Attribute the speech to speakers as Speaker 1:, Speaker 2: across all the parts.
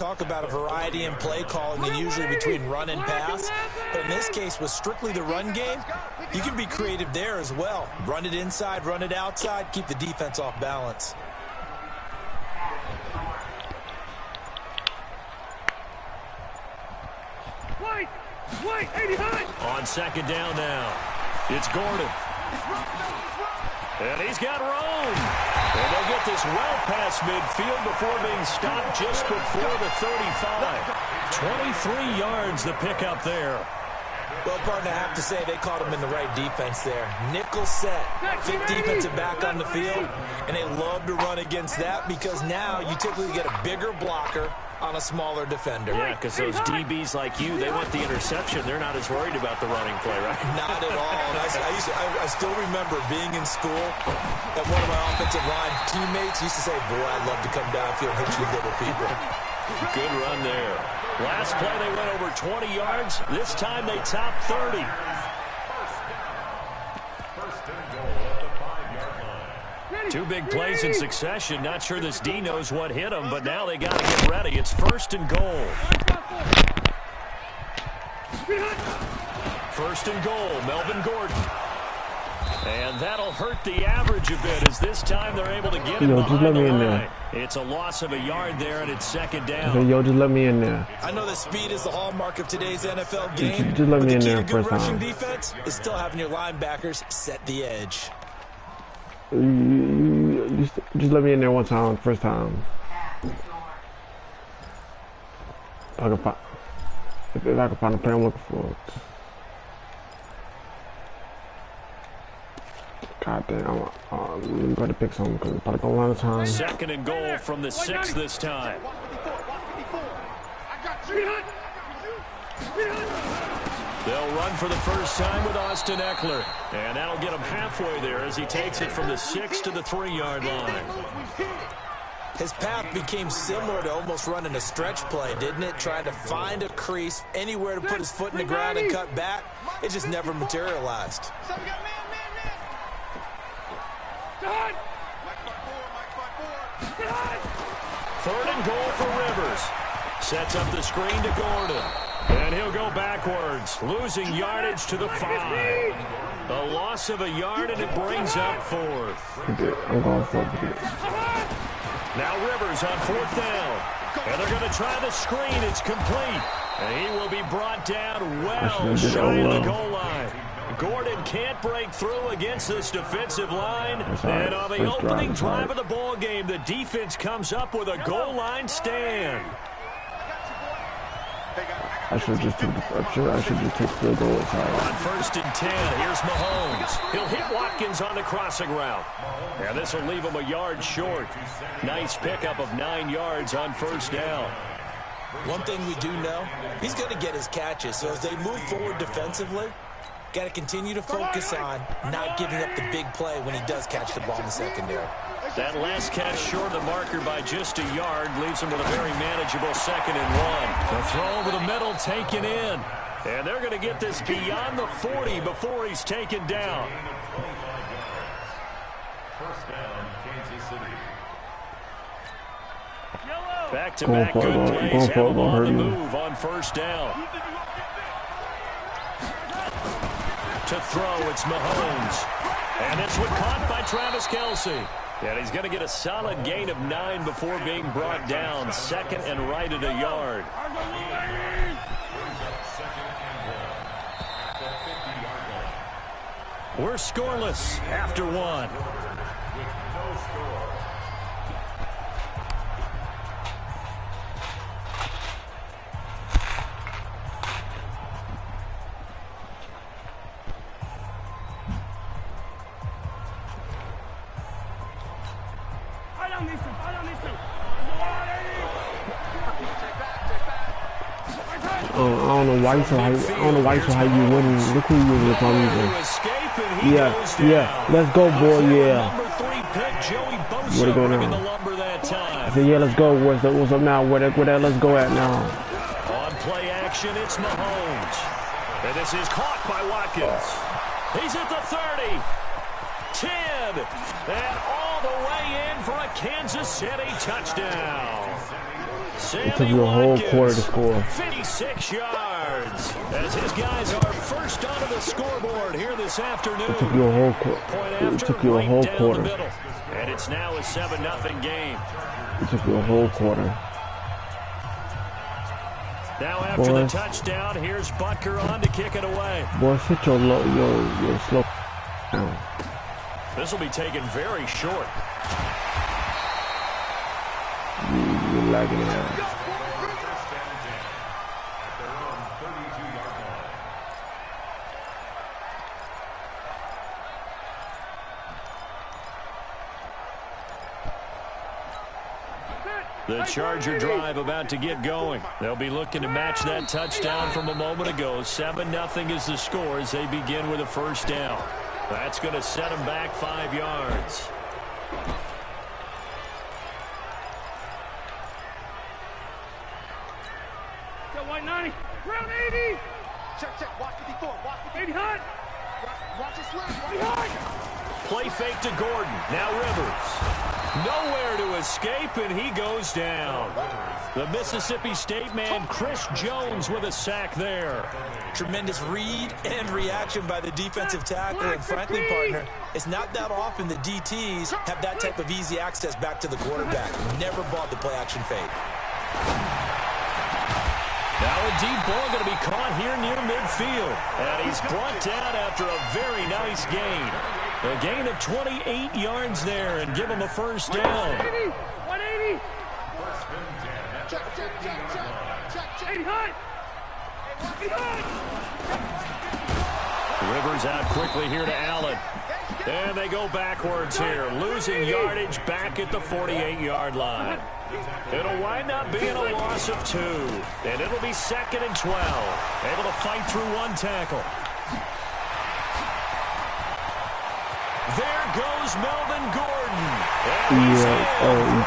Speaker 1: Talk about a variety in play calling and usually between run and pass. But in this case, with strictly the run game, you can be creative there as well. Run it inside, run it outside, keep the defense off balance.
Speaker 2: On second down now, it's Gordon. And he's got room. And they'll get this well past midfield before being stopped just before the 35. 23 yards the pickup there.
Speaker 1: Well, partner, I have to say they caught him in the right defense there. Nickel set, fit defensive back on the field, and they love to run against that because now you typically get a bigger blocker on a smaller defender.
Speaker 2: Yeah, because those DBs like you, they want the interception. They're not as worried about the running play, right?
Speaker 1: Not at all. And I still remember being in school that one of my offensive line teammates used to say, boy, I'd love to come downfield and hit you little people.
Speaker 2: Good run there. Last play, they went over 20 yards. This time, they topped 30. Two big plays in succession. Not sure this D knows what hit him, but now they got to get ready. It's 1st and goal. 1st and goal, Melvin Gordon. And that'll hurt the average a bit as this time they're able to get him behind the line. It's a loss of a yard there, and it's 2nd down.
Speaker 3: Yo, just let me in there.
Speaker 1: I know that speed is the hallmark of today's NFL game.
Speaker 3: Just let me in there
Speaker 1: the key to good rushing
Speaker 3: time.
Speaker 1: defense is still having your linebackers set the edge.
Speaker 3: Just let me in there one time, first time. If I can find the play I'm looking for. God damn, I'm going to pick something because it's probably going to run out of time.
Speaker 2: 2nd and goal from the 6 this time. They'll run for the first time with Austin Eckler. And that'll get him halfway there as he takes it from the 6 to the 3-yard line.
Speaker 1: His path became similar to almost running a stretch play, didn't it? Trying to find a crease, anywhere to put his foot in the ground and cut back. It just never materialized.
Speaker 2: 3rd and goal for Rivers. Sets up the screen to Gordon. And he'll go backwards, losing yardage to the 5. A loss of a yard, and it brings up 4th.
Speaker 3: I'm going for it.
Speaker 2: Now Rivers on 4th down. And they're going to try the screen. It's complete. And he will be brought down well shy of the goal line. Gordon can't break through against this defensive line. And on the opening drive of the ball game, the defense comes up with a goal line stand.
Speaker 3: I should just take field goal.
Speaker 2: On 1st and 10, here's Mahomes. He'll hit Watkins on the crossing route. And this will leave him a yard short. Nice pickup of 9 yards on 1st down.
Speaker 1: One thing we do know, he's going to get his catches. So as they move forward defensively, got to continue to focus on not giving up the big play when he does catch the ball in the secondary.
Speaker 2: That last catch short of the marker by just a yard leaves him with a very manageable 2nd and 1. The throw over the middle taken in. And they're going to get this beyond the 40 before he's taken down. Back-to-back good plays have him on the move on 1st down. To throw, it's Mahomes. And it's caught by Travis Kelce. And he's going to get a solid gain of 9 before being brought down. 2nd and right at a yard. We're scoreless after 1.
Speaker 3: I don't know why so how you win. Look who you was using. Yeah. Let's go, boy. Yeah. Where to go now? I said, yeah, let's go. What's up now? Where that let's go at now?
Speaker 2: On play action, it's Mahomes. And this is caught by Watkins. He's at the 30. 10. And all the way in for a Kansas City touchdown.
Speaker 3: It took you a whole quarter to score.
Speaker 2: 56 yards. As his guys are first onto the scoreboard here this afternoon.
Speaker 3: It took you a whole quarter. It took you a whole quarter.
Speaker 2: And it's now a 7-0 game.
Speaker 3: It took you a whole quarter.
Speaker 2: Now after the touchdown, here's Butker on to kick it away.
Speaker 3: Boy, sit your slow down.
Speaker 2: This will be taken very short.
Speaker 3: You're lagging out.
Speaker 2: The Charger drive about to get going. They'll be looking to match that touchdown from a moment ago. 7-0 is the score as they begin with a first down. That's going to set them back 5 yards.
Speaker 4: Got white 90. Round 80. Check. Watch 54. Watch 80 hot. Watch it slip.
Speaker 2: Play fake to Gordon. Now Rivers. Nowhere to escape, and he goes down. The Mississippi State man, Chris Jones, with a sack there.
Speaker 1: Tremendous read and reaction by the defensive tackle. And frankly, partner, it's not that often the DTs have that type of easy access back to the quarterback. Never bought the play-action fake.
Speaker 2: Now a deep ball going to be caught here near midfield. And he's brought down after a very nice gain. A gain of 28 yards there and give him a first down.
Speaker 4: 180. Check. 80 hot.
Speaker 2: Rivers out quickly here to Allen. And they go backwards here, losing yardage back at the 48-yard line. It'll wind up being a loss of 2, and it'll be 2nd and 12. Able to fight through one tackle. There goes Melvin Gordon. And he's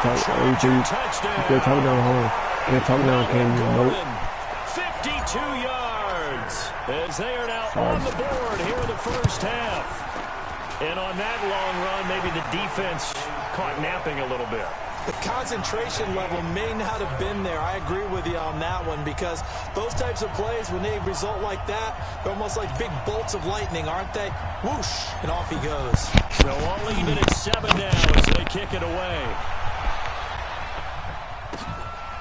Speaker 2: touchdown.
Speaker 3: Good talk down home. Good talk down, Cam.
Speaker 2: 52 yards as they are now on the board here in the first half. And on that long run, maybe the defense caught napping a little bit.
Speaker 1: The concentration level may not have been there. I agree with you on that one because those types of plays, when they result like that, they're almost like big bolts of lightning, aren't they? Whoosh, and off he goes.
Speaker 2: So all even at 7 now as they kick it away.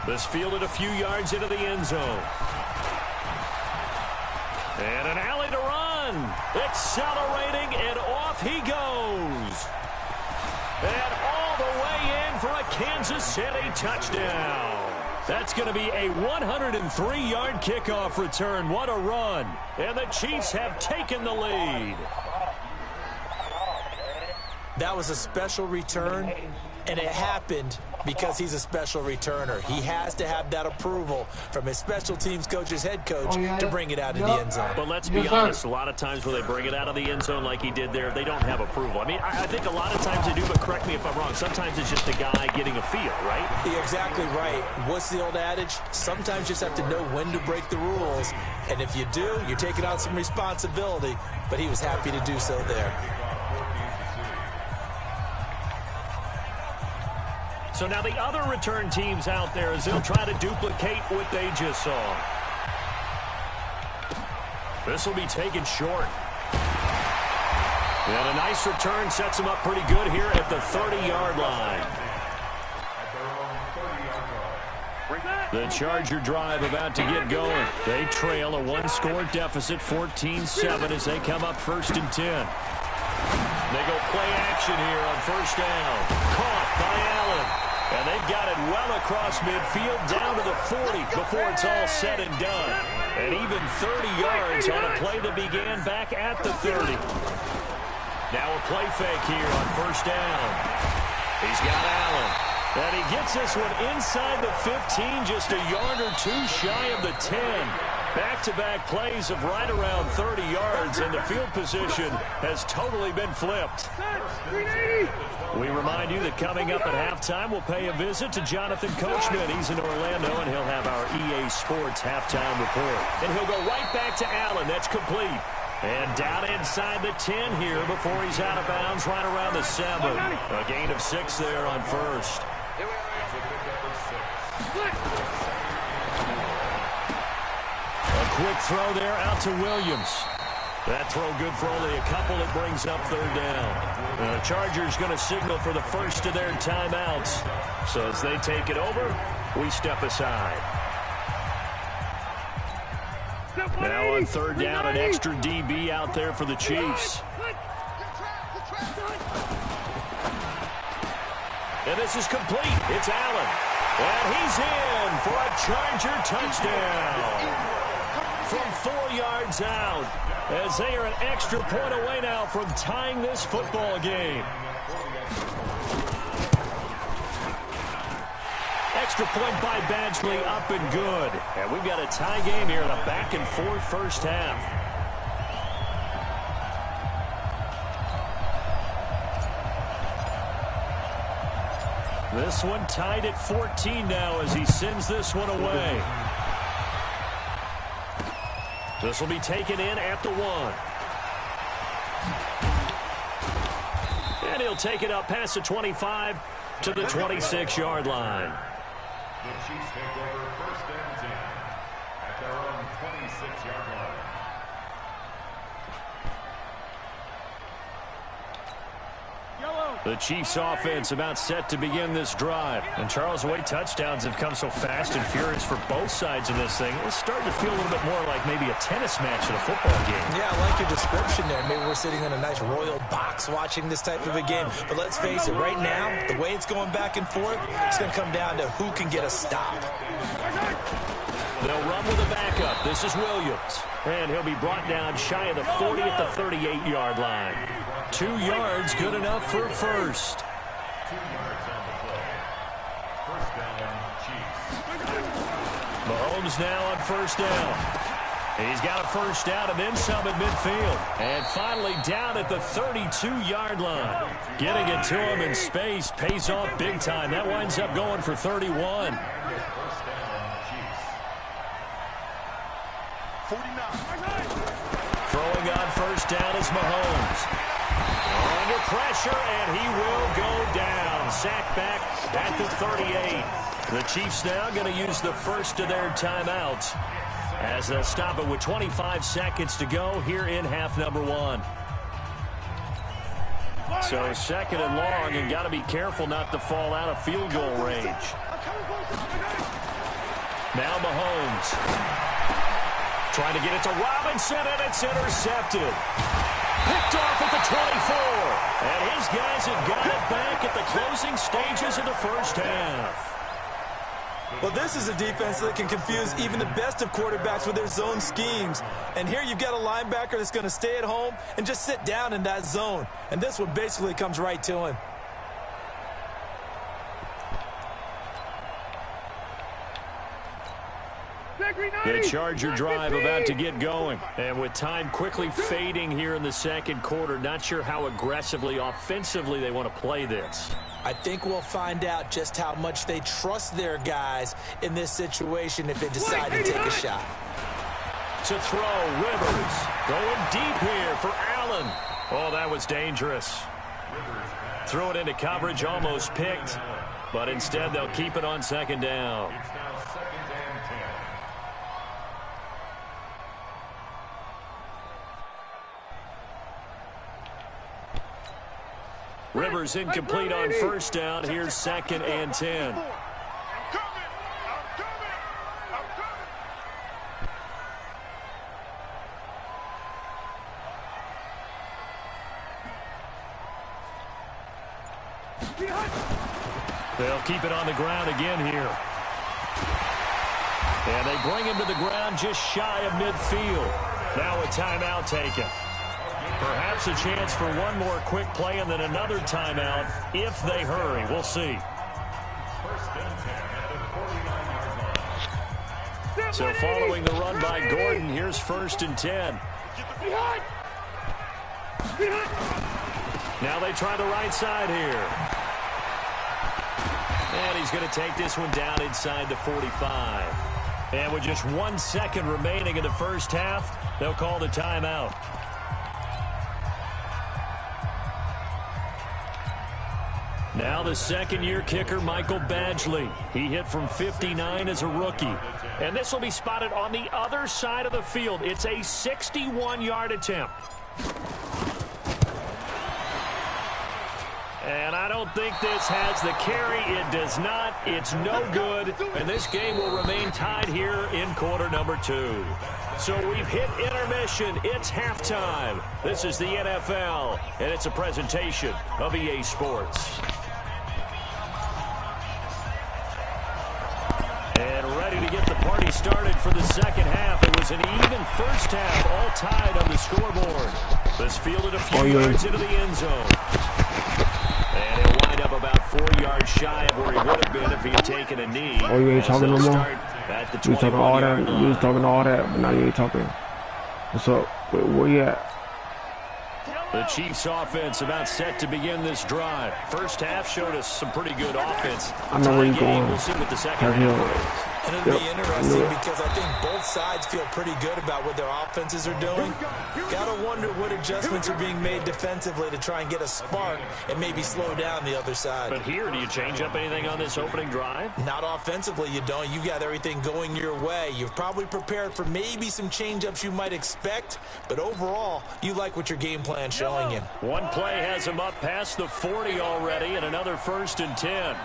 Speaker 2: This fielded a few yards into the end zone. And an alley to run. Accelerating, and off he goes. And all the way in for a Kansas City touchdown. That's going to be a 103-yard kickoff return. What a run. And the Chiefs have taken the lead.
Speaker 1: That was a special return, and it happened because he's a special returner. He has to have that approval from his special teams coach's head coach to bring it out of the end zone.
Speaker 2: But let's be honest, a lot of times when they bring it out of the end zone like he did there, they don't have approval. I mean, I think a lot of times they do, but correct me if I'm wrong. Sometimes it's just a guy getting a feel, right?
Speaker 1: You're exactly right. What's the old adage? Sometimes you just have to know when to break the rules. And if you do, you're taking on some responsibility. But he was happy to do so there.
Speaker 2: So now the other return teams out there as they'll try to duplicate what they just saw. This will be taken short. And a nice return sets them up pretty good here at the 30-yard line. The Charger drive about to get going. They trail a one-score deficit, 14-7, as they come up 1st and 10. They go play action here on first down. Caught by Allen. And they've got it well across midfield down to the 40 before it's all said and done. And even 30 yards on a play that began back at the 30. Now a play fake here on first down. He's got Allen. And he gets this one inside the 15, just a yard or two shy of the 10. Back-to-back plays of right around 30 yards, and the field position has totally been flipped. We remind you that coming up at halftime, we'll pay a visit to Jonathan Coachman. He's in Orlando, and he'll have our EA Sports halftime report. And he'll go right back to Allen. That's complete. And down inside the 10 here before he's out of bounds, right around the 7. A gain of 6 there on first. Quick throw there out to Williams. That throw good for only a couple. It brings up third down. The Chargers going to signal for the first of their timeouts. So as they take it over, we step aside. Now on third down, an extra DB out there for the Chiefs. And this is complete. It's Allen. And he's in for a Charger touchdown. From 4 yards out, as they are an extra point away now from tying this football game. Extra point by Badgley, up and good. And we've got a tie game here in a back-and-forth first half. This one tied at 14 now as he sends this one away. This will be taken in at the 1. And he'll take it up past the 25 to the 26-yard line.
Speaker 5: The Chiefs take over first and 10 at their own 26-yard line.
Speaker 2: The Chiefs offense about set to begin this drive. And Charles, the way touchdowns have come so fast and furious for both sides of this thing, it's starting to feel a little bit more like maybe a tennis match in a football game.
Speaker 1: Yeah, I like your description there. Maybe we're sitting in a nice royal box watching this type of a game. But let's face it, right now, the way it's going back and forth, it's going to come down to who can get a stop.
Speaker 2: They'll run with a backup. This is Williams. And he'll be brought down shy of the 40 at the 38-yard line. 2 yards, good enough for first.
Speaker 5: 2 yards on the play. First down, Chiefs.
Speaker 2: Mahomes now on first down. He's got a first down and then some at midfield. And finally down at the 32-yard line. Getting it to him in space pays off big time. That winds up going for 31.
Speaker 5: First down, Chiefs.
Speaker 4: 49.
Speaker 2: Throwing on first down is Mahomes. Under pressure, and he will go down. Sacked back at the 38. The Chiefs now going to use the first of their timeouts as they'll stop it with 25 seconds to go here in half number 1. So second and long, and got to be careful not to fall out of field goal range. Now Mahomes trying to get it to Robinson, and it's intercepted. Picked off at the 24. And his guys have got it back at the closing stages of the first half.
Speaker 1: Well, this is a defense that can confuse even the best of quarterbacks with their zone schemes. And here you've got a linebacker that's going to stay at home and just sit down in that zone. And this one basically comes right to him.
Speaker 2: The Charger drive about to get going. And with time quickly fading here in the second quarter, not sure how aggressively, offensively they want to play this.
Speaker 1: I think we'll find out just how much they trust their guys in this situation if they decide to take a shot.
Speaker 2: To throw, Rivers going deep here for Allen. Oh, that was dangerous. Threw it into coverage, almost picked, but instead they'll keep it on second down.
Speaker 5: It's now second and 10.
Speaker 2: Rivers incomplete on first down. Here's second and 10. They'll keep it on the ground again here. And they bring him to the ground just shy of midfield. Now a timeout taken. Perhaps a chance for one more quick play and then another timeout if they hurry. We'll see.
Speaker 5: First and 10 at the 49-yard line.
Speaker 2: So following the run by Gordon, here's first and 10. Now they try the right side here. And he's going to take this one down inside the 45. And with just 1 second remaining in the first half, they'll call the timeout. Now the second-year kicker, Michael Badgley. He hit from 59 as a rookie. And this will be spotted on the other side of the field. It's a 61-yard attempt. And I don't think this has the carry. It does not. It's no good. And this game will remain tied here in quarter number 2. So we've hit intermission. It's halftime. This is the NFL, and it's a presentation of EA Sports. And ready to get the party started for the second half. It was an even first half, all tied on the scoreboard. This fielded a few yards into the end zone. And he'll wind up about 4 yards shy of where he would have been if he had taken a knee.
Speaker 3: Oh, you ain't talking no more?
Speaker 2: At the
Speaker 3: you was talking all that.
Speaker 2: line.
Speaker 3: You was talking all that, but now you ain't talking. What's up? Where you at?
Speaker 2: The Chiefs offense about set to begin this drive. First half showed us some pretty good offense.
Speaker 3: I know where you're going.
Speaker 2: We'll see what the second half brings.
Speaker 1: And it'll be interesting because I think both sides feel pretty good about what their offenses are doing. Gotta wonder what adjustments are being made defensively to try and get a spark and maybe slow down the other side.
Speaker 2: But here, do you change up anything on this opening drive?
Speaker 1: Not offensively, you don't. You got everything going your way. You've probably prepared for maybe some change-ups you might expect, but overall, you like what your game plan's showing you.
Speaker 2: One play has him up past the 40 already, and another 1st and 10.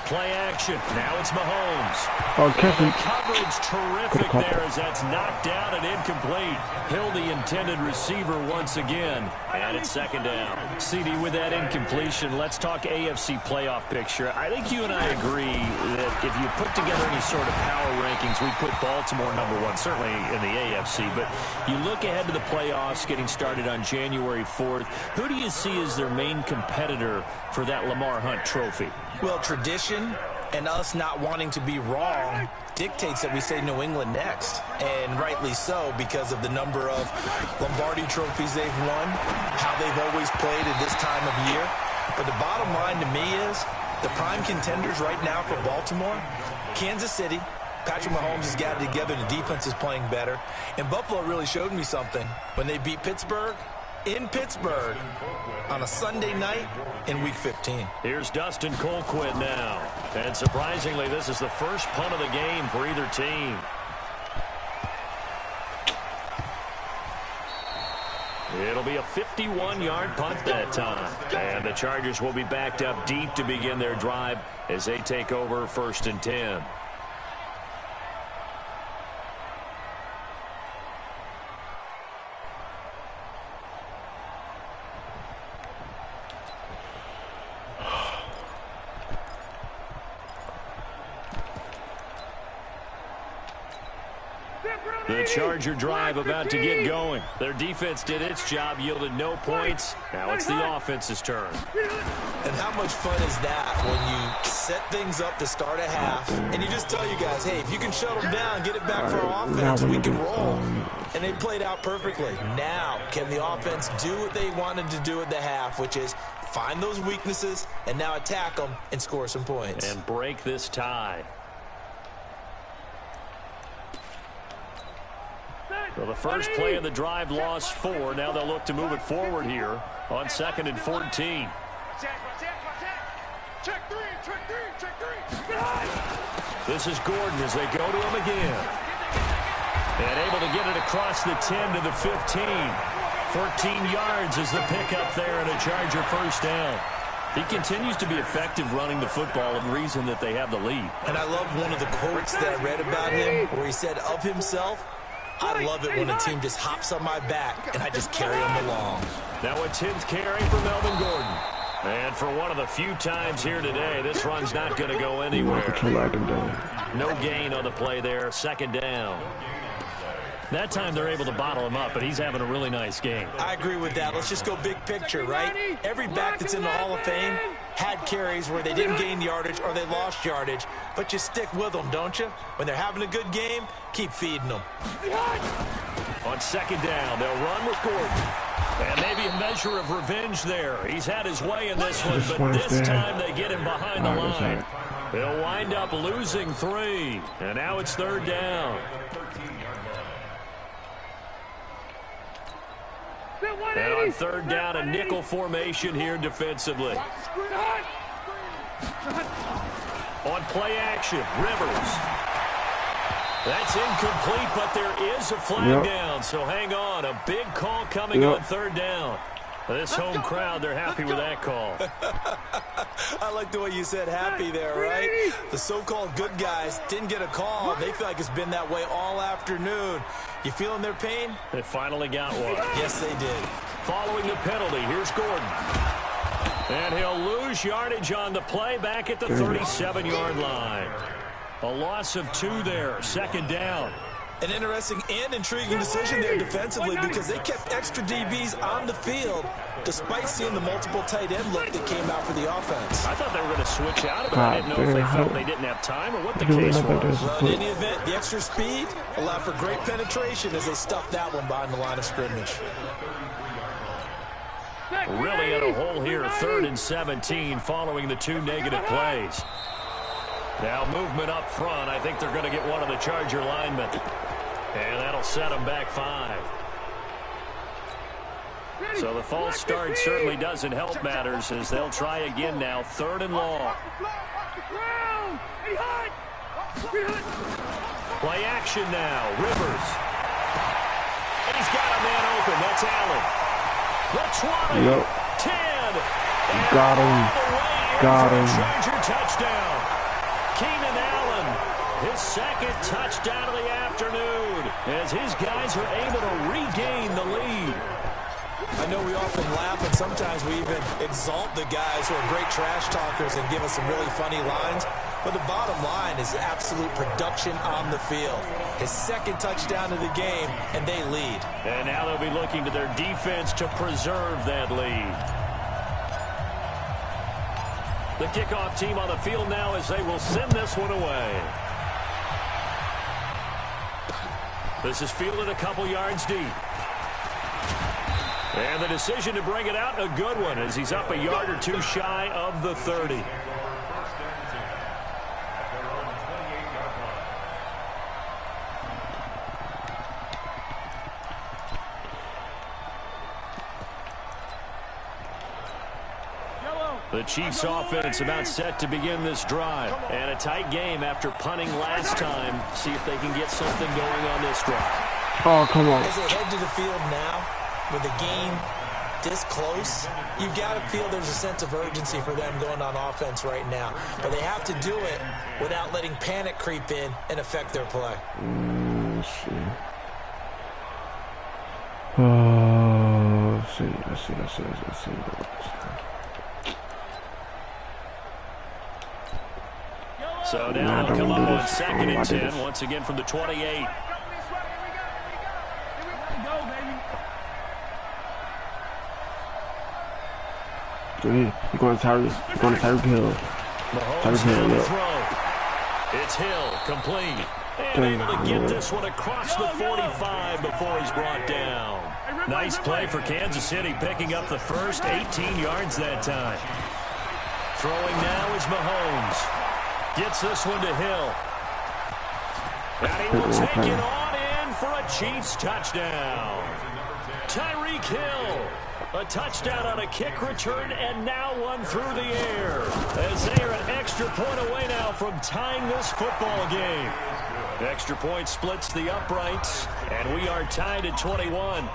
Speaker 2: Play action. Now it's Mahomes.
Speaker 3: Oh, catching.
Speaker 2: Coverage terrific there as that's knocked down and incomplete. Hill, the intended receiver once again. And it's second down. CD, with that incompletion, let's talk AFC playoff picture. I think you and I agree that if you put together any sort of power rankings, we put Baltimore #1, certainly in the AFC. But you look ahead to the playoffs getting started on January 4th. Who do you see as their main competitor for that Lamar Hunt trophy?
Speaker 1: Well, tradition and us not wanting to be wrong dictates that we say New England next. And rightly so, because of the number of Lombardi trophies they've won, how they've always played at this time of year. But the bottom line to me is the prime contenders right now for Baltimore, Kansas City. Patrick Mahomes has got it together. The defense is playing better. And Buffalo really showed me something when they beat Pittsburgh in Pittsburgh on a Sunday night in Week 15.
Speaker 2: Here's Dustin Colquitt now. And surprisingly, this is the first punt of the game for either team. It'll be a 51-yard punt that time. And the Chargers will be backed up deep to begin their drive as they take over 1st and 10. The Charger drive about to get going. Their defense did its job, yielded no points. Now it's the offense's turn.
Speaker 1: And how much fun is that when you set things up to start a half and you just tell you guys, hey, if you can shut them down, get it back for our offense, we can roll. And they played out perfectly. Now, can the offense do what they wanted to do at the half, which is find those weaknesses and now attack them and score some points.
Speaker 2: And break this tie. Well, the first play of the drive lost 4. Now they'll look to move it forward here on 2nd and 14. This is Gordon as they go to him again. And able to get it across the 10 to the 15. 14 yards is the pickup there and a Charger first down. He continues to be effective running the football, and reason that they have the lead.
Speaker 1: And I love one of the quotes that I read about him where he said of himself, I love it when a team just hops on my back and I just carry them along.
Speaker 2: Now a 10th carry for Melvin Gordon. And for one of the few times here today, this run's not going to go anywhere. No gain on the play there. 2nd down. That time they're able to bottle him up, but he's having a really nice game.
Speaker 1: I agree with that. Let's just go big picture, right? Every back that's in the Hall of Fame had carries where they didn't gain yardage or they lost yardage, but you stick with them, don't you? When they're having a good game, keep feeding them.
Speaker 2: On 2nd down, they'll run with Gordon. And maybe a measure of revenge there. He's had his way in this one, but this time they get him behind the line. They'll wind up losing 3, and now it's 3rd down. And on 3rd down, a nickel formation here defensively. On play action, Rivers. That's incomplete, but there is a flag down, so hang on. A big call coming on third down. This home crowd, they're happy with that call.
Speaker 1: I like the way you said happy there, right? The so-called good guys didn't get a call. They feel like it's been that way all afternoon. You feeling their pain?
Speaker 2: They finally got one.
Speaker 1: Yes, they did.
Speaker 2: Following the penalty, here's Gordon. And he'll lose yardage on the play back at the 37-yard line. A loss of 2 there, second down.
Speaker 1: An interesting and intriguing decision there defensively because they kept extra DBs on the field despite seeing the multiple tight end look that came out for the offense.
Speaker 2: I thought they were going to switch out of it. I didn't know if they felt they didn't have time or what the case was.
Speaker 1: Well, in any event, the extra speed allowed for great penetration as they stuffed that one behind the line of scrimmage.
Speaker 2: Really in a hole here, 3rd and 17 following the 2 negative plays. Now movement up front. I think they're going to get one of the Charger linemen. And that'll set them back 5. So the false start certainly doesn't help matters as they'll try again now. 3rd and long. Play action now. Rivers. And he's got a man open. That's Allen. The 20. 10.
Speaker 3: Got him. Got him.
Speaker 2: Charger touchdown. Keenan Allen, his 2nd touchdown of the afternoon, as his guys are able to regain the lead.
Speaker 1: I know we often laugh, and sometimes we even exalt the guys who are great trash talkers and give us some really funny lines, but the bottom line is absolute production on the field. His 2nd touchdown of the game, and they lead.
Speaker 2: And now they'll be looking to their defense to preserve that lead. The kickoff team on the field now as they will send this one away. This is fielded a couple yards deep. And the decision to bring it out, a good one, as he's up a yard or 2 shy of the 30. The Chiefs offense about set to begin this drive. And a tight game after punting last time. See if they can get something going on this drive.
Speaker 3: Oh, come on.
Speaker 1: As they head to the field now, with the game this close, you've got to feel there's a sense of urgency for them going on offense right now. But they have to do it without letting panic creep in and affect their play.
Speaker 3: Let's see.
Speaker 2: So now they'll come up on 2nd and 10, once again from the 28.
Speaker 3: You're going to Tyreek Hill.
Speaker 2: Mahomes on the throw. It's Hill, complete. And able to get this one across the 45 before he's brought down. Nice play for Kansas City, picking up the first 18 yards that time. Throwing now is Mahomes. Gets this one to Hill. And he will take it on in for a Chiefs touchdown. Tyreek Hill. A touchdown on a kick return, and now one through the air. As they are an extra point away now from tying this football game. Extra point splits the uprights, and we are tied at 21.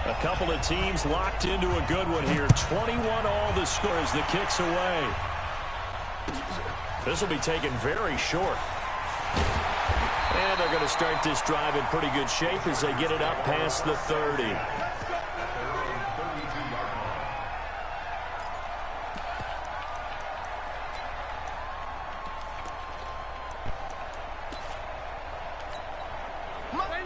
Speaker 2: A couple of teams locked into a good one here. 21 all the score as the kick's away. This will be taken very short. And they're going to start this drive in pretty good shape as they get it up past the 30.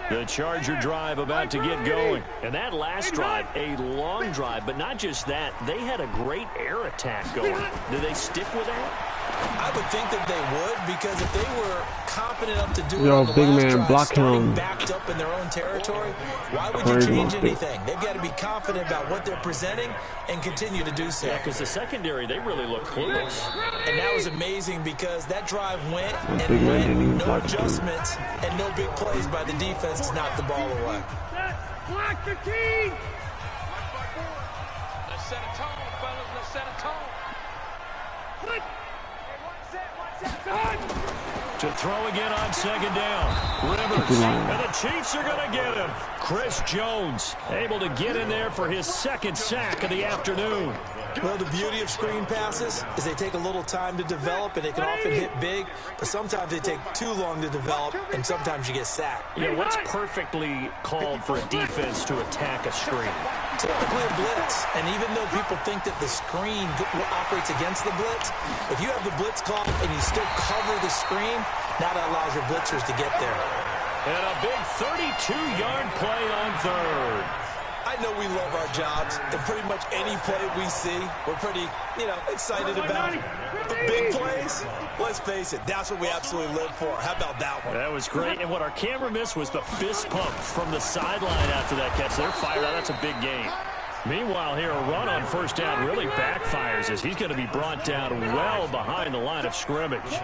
Speaker 2: The Charger drive about to get going. And that last drive, a long drive, but not just that. They had a great air attack going. Do they stick with that?
Speaker 1: I would think that they would, because if they were confident enough to do it
Speaker 3: Yo,
Speaker 1: on the
Speaker 3: big
Speaker 1: last
Speaker 3: man,
Speaker 1: drive,
Speaker 3: block him.
Speaker 1: backed up in their own territory, why would you change anything? They've got to be confident about what they're presenting and continue to do so.
Speaker 2: Yeah, because the secondary, they really look clueless.
Speaker 1: And that was amazing because that drive went and went, no adjustments and no big plays by the defense to knock the ball away.
Speaker 4: Block the key! Let's set a tone, fellas. Let's set a tone.
Speaker 2: To throw again on second down. Rivers. And the Chiefs are going to get him. Chris Jones able to get in there for his second sack of the afternoon.
Speaker 1: Well, the beauty of screen passes is they take a little time to develop, and they can often hit big, but sometimes they take too long to develop, and sometimes you get sacked.
Speaker 2: Yeah, what's perfectly called for a defense to attack a screen?
Speaker 1: Typically a blitz, and even though people think that the screen operates against the blitz, if you have the blitz called and you still cover the screen, now that allows your blitzers to get there.
Speaker 2: And a big 32-yard play on third.
Speaker 1: I know we love our jobs, and pretty much any play we see, we're pretty, excited about. The big plays, let's face it, that's what we absolutely live for. How about that one?
Speaker 2: That was great, and what our camera missed was the fist pump from the sideline after that catch. They're fired out. That's a big game. Meanwhile, here, a run on first down really backfires as he's going to be brought down well behind the line of scrimmage.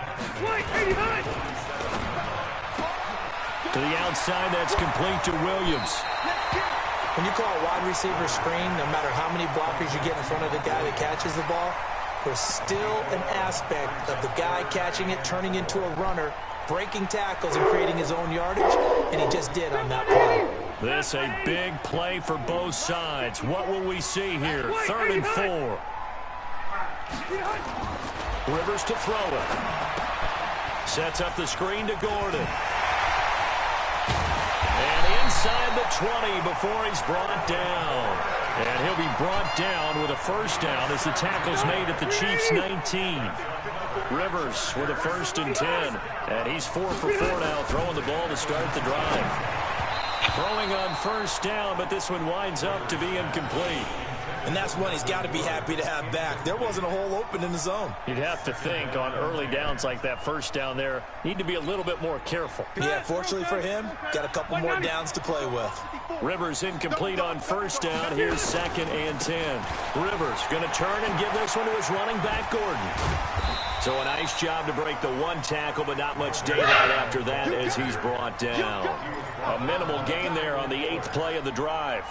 Speaker 2: To the outside, that's complete to Williams.
Speaker 1: When you call a wide receiver screen, no matter how many blockers you get in front of the guy that catches the ball, there's still an aspect of the guy catching it, turning into a runner, breaking tackles and creating his own yardage, and he just did on that play.
Speaker 2: This a big play for both sides. What will we see here? 3rd and 4. Rivers to throw it. Sets up the screen to Gordon. And inside the 20 before he's brought down. And he'll be brought down with a first down as the tackle's made at the Chiefs' 19. Rivers with a 1st and 10. And he's 4 for 4 now, throwing the ball to start the drive. Throwing on first down, but this one winds up to be incomplete.
Speaker 1: And that's one he's got to be happy to have back. There wasn't a hole open in the zone.
Speaker 2: You'd have to think on early downs like that first down there, need to be a little bit more careful.
Speaker 1: Yeah, fortunately for him, got a couple more downs to play with.
Speaker 2: Rivers incomplete on first down. Here's 2nd and 10. Rivers going to turn and give this one to his running back, Gordon. So a nice job to break the one tackle, but not much daylight after that as he's brought down. A minimal gain there on the 8th play of the drive.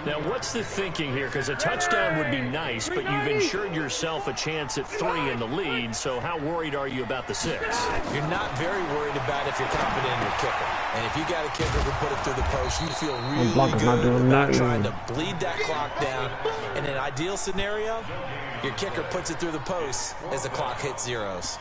Speaker 2: Now, what's the thinking here? Because a touchdown would be nice, but you've ensured yourself a chance at 3 in the lead, so how worried are you about the 6?
Speaker 1: You're not very worried about if you're confident in your kicker. And if you got a kicker who put it through the post, you feel really good about trying to bleed that clock down. In an ideal scenario, your kicker puts it through the post as the clock hits zeros.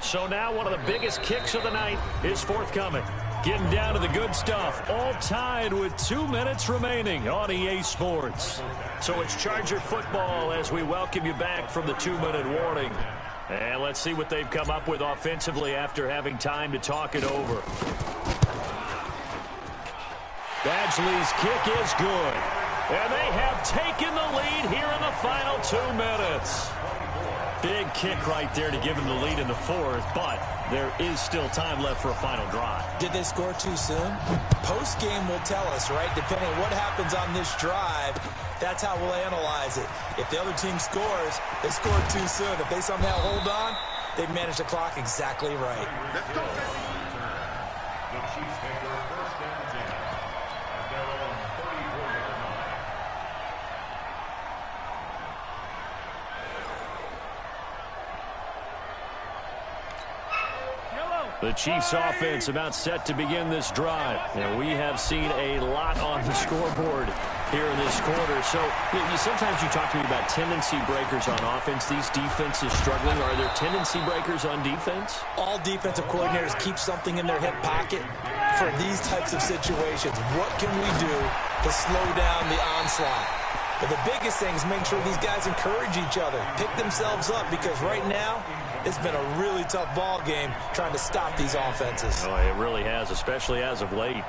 Speaker 2: So now one of the biggest kicks of the night is forthcoming. Getting down to the good stuff, all tied with 2 minutes remaining on EA Sports. So it's Charger football as we welcome you back from the 2-minute warning. And let's see what they've come up with offensively after having time to talk it over. Badgley's kick is good. And they have taken the lead here in the final 2 minutes. Big kick right there to give him the lead in the 4th, but there is still time left for a final drive.
Speaker 1: Did they score too soon? Post-game will tell us, right? Depending on what happens on this drive, that's how we'll analyze it. If the other team scores, they scored too soon. If they somehow hold on, they manage the clock exactly right.
Speaker 5: Let's go. The Chiefs take their 1st and 10 at their own 34-yard line.
Speaker 2: The Chiefs offense about set to begin this drive. And we have seen a lot on the scoreboard here in this quarter. So sometimes you talk to me about tendency breakers on offense. These defenses struggling. Are there tendency breakers on defense?
Speaker 1: All defensive coordinators keep something in their hip pocket for these types of situations. What can we do to slow down the onslaught? But the biggest thing is make sure these guys encourage each other, pick themselves up, because right now it's been a really tough ball game trying to stop these offenses.
Speaker 2: Oh, it really has, especially as of late.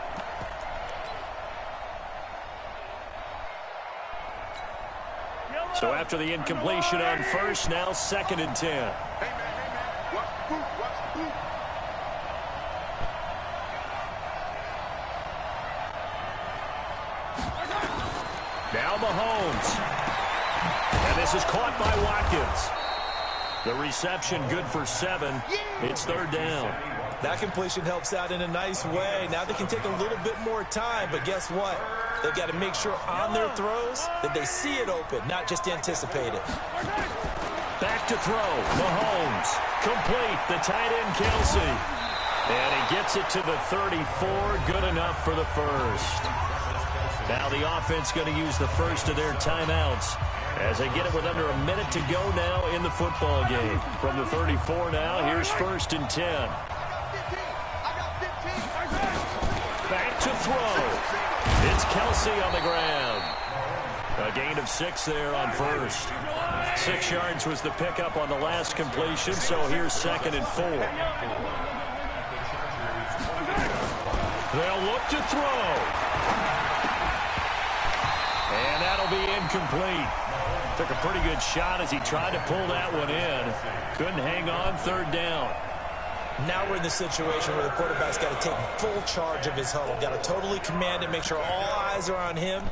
Speaker 2: So after the incompletion on first, now 2nd and 10. Now Mahomes. And this is caught by Watkins. The reception good for 7. It's 3rd down.
Speaker 1: That completion helps out in a nice way. Now they can take a little bit more time, but guess what? They've got to make sure on their throws that they see it open, not just anticipate it.
Speaker 2: Back to throw. Mahomes complete. The tight end, Kelsey. And he gets it to the 34. Good enough for the first. Now the offense going to use the first of their timeouts as they get it with under a minute to go now in the football game. From the 34 now, here's 1st and 10. Back to throw. It's Kelsey on the ground. A gain of 6 there on first. 6 yards was the pickup on the last completion, so here's 2nd and 4. They'll look to throw. And that'll be incomplete. Took a pretty good shot as he tried to pull that one in. Couldn't hang on, 3rd down.
Speaker 1: Now we're in the situation where the quarterback's got to take full charge of his huddle. Got to totally command it, make sure all eyes are on him.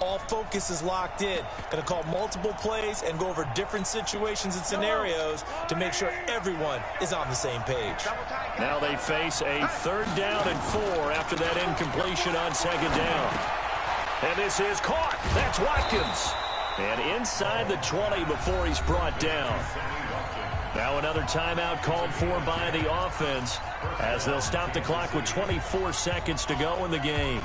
Speaker 1: All focus is locked in. Going to call multiple plays and go over different situations and scenarios to make sure everyone is on the same page.
Speaker 2: Now they face a 3rd down and 4 after that incompletion on 2nd down. And this is caught. That's Watkins. And inside the 20 before he's brought down. Now another timeout called for by the offense as they'll stop the clock with 24 seconds to go in the game.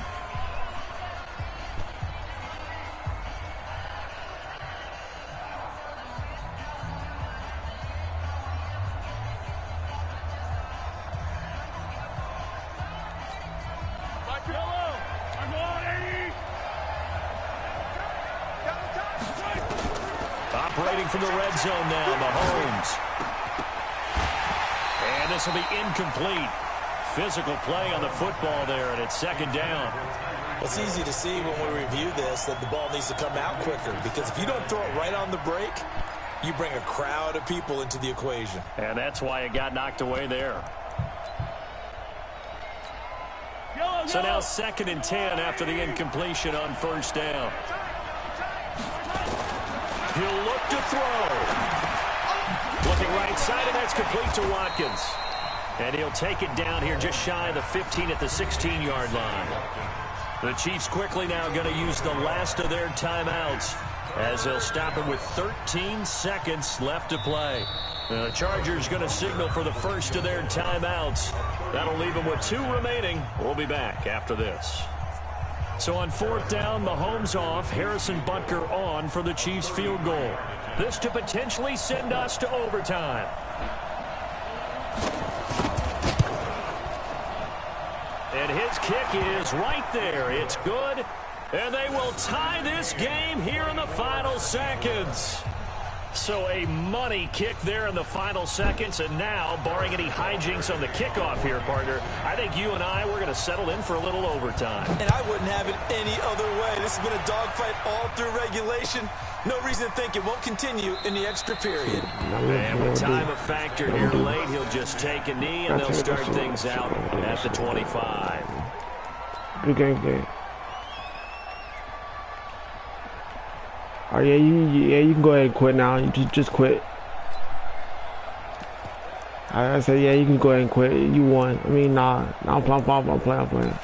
Speaker 2: Operating from the red zone now, Mahomes. And this will be incomplete. Physical play on the football there, and it's 2nd down.
Speaker 1: It's easy to see when we review this that the ball needs to come out quicker, because if you don't throw it right on the break, you bring a crowd of people into the equation.
Speaker 2: And that's why it got knocked away there. So now 2nd and 10 after the incompletion on 1st down. He'll look to throw. Looking right side, and that's complete to Watkins. And he'll take it down here just shy of the 15 at the 16-yard line. The Chiefs quickly now going to use the last of their timeouts as they'll stop it with 13 seconds left to play. The Chargers going to signal for the first of their timeouts. That'll leave them with 2 remaining. We'll be back after this. So on 4th down, Mahomes off, Harrison Butker on for the Chiefs field goal. This to potentially send us to overtime. And his kick is right there. It's good. And they will tie this game here in the final seconds. So a money kick there in the final seconds. And now, barring any hijinks on the kickoff here, partner, I think you and I, we're going to settle in for a little overtime.
Speaker 1: And I wouldn't have it any other way. This has been a dogfight all through regulation. No reason to think it won't continue in the extra period.
Speaker 2: And with time a factor here late, he'll just take a knee, and they'll start things out at the 25.
Speaker 3: Good game. Oh, yeah, you can go ahead and quit now. You just quit. I said, yeah, you can go ahead and quit. You won. I mean, nah, I'm playing.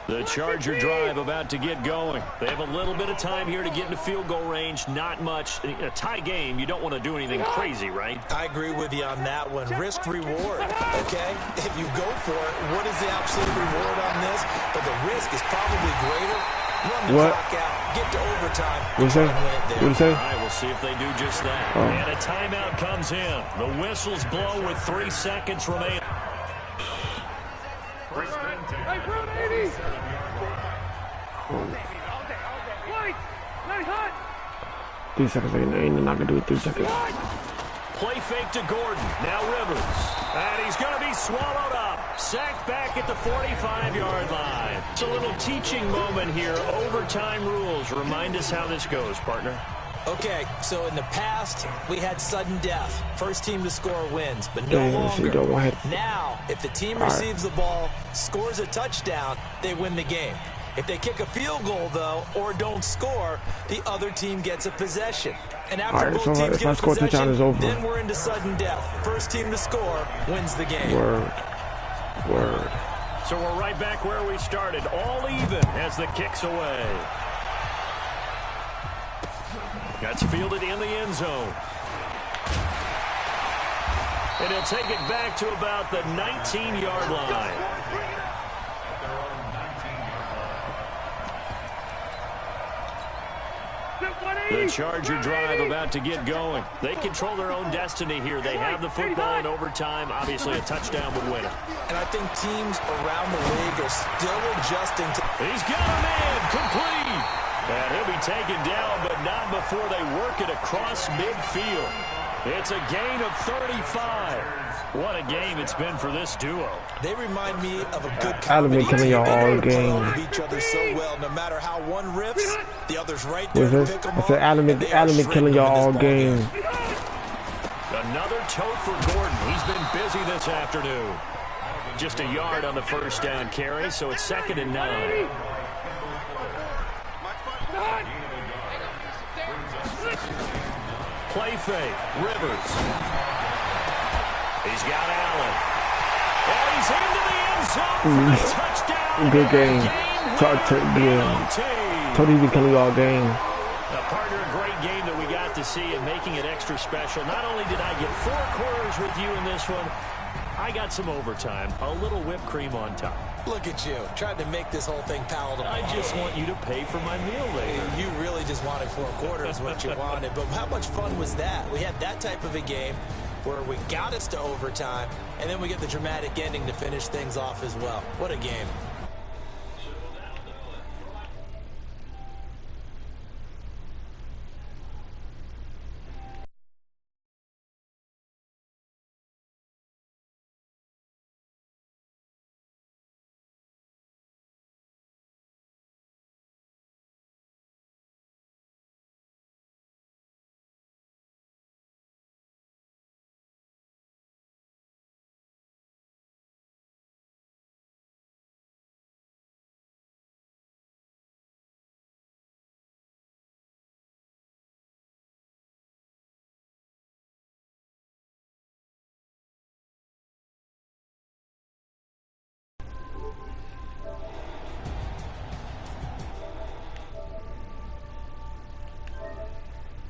Speaker 2: The Charger drive about to get going. They have a little bit of time here to get into field goal range. Not much. In a tie game, you don't want to do anything crazy, right?
Speaker 1: I agree with you on that one. Risk reward, okay? If you go for it, what is the absolute reward on this? But the risk is probably greater. Run the clock out, get to overtime.
Speaker 3: What you say?
Speaker 2: All right, we'll see if they do just that. And a timeout comes in. The whistles blow with 3 seconds remaining.
Speaker 4: Hey,
Speaker 3: 3 seconds. Ain't not gonna do it. 3 seconds.
Speaker 2: Play fake to Gordon. Now Rivers. And he's going to be swallowed up. Sacked back at the 45-yard line. It's a little teaching moment here. Overtime rules. Remind us how this goes, partner.
Speaker 1: Okay, so in the past, we had sudden death. First team to score wins, but no longer. Now, if the team receives the ball, scores a touchdown, they win the game. If they kick a field goal, though, or don't score, the other team gets a possession. And after both teams get a possession, then we're into sudden death. First team to score wins the game.
Speaker 3: Word.
Speaker 2: So we're right back where we started, all even as the kick's away. That's fielded in the end zone. And he'll take it back to about the 19-yard line. The Charger drive about to get going. They control their own destiny here. They have the football in overtime. Obviously, a touchdown would win it.
Speaker 1: And I think teams around the league are still adjusting to...
Speaker 2: He's got a man complete. And he'll be taken down, but not before they work it across midfield. It's a gain of 35. What a game it's been for this duo.
Speaker 1: They remind me of a good comedy team. They know to play off of each other so well. No matter how one rips, the other's right there to pick them up.
Speaker 3: It's Adam killing y'all all game.
Speaker 2: Another tote for Gordon. He's been busy this afternoon. Just a yard on the first down carry, so it's 2nd and 9. Play fake. Rivers. He's got Allen. And he's into the end zone for a touchdown.
Speaker 3: Good game. Totally been killing all game.
Speaker 2: Partner, a great game that we got to see and making it extra special. Not only did I get 4 quarters with you in this one, I got some overtime. A little whipped cream on top.
Speaker 1: Look at you, trying to make this whole thing palatable.
Speaker 2: I just want you to pay for my meal later.
Speaker 1: You really just wanted 4 quarters, what you wanted. But how much fun was that? We had that type of a game where we got us to overtime, and then we get the dramatic ending to finish things off as well. What a game.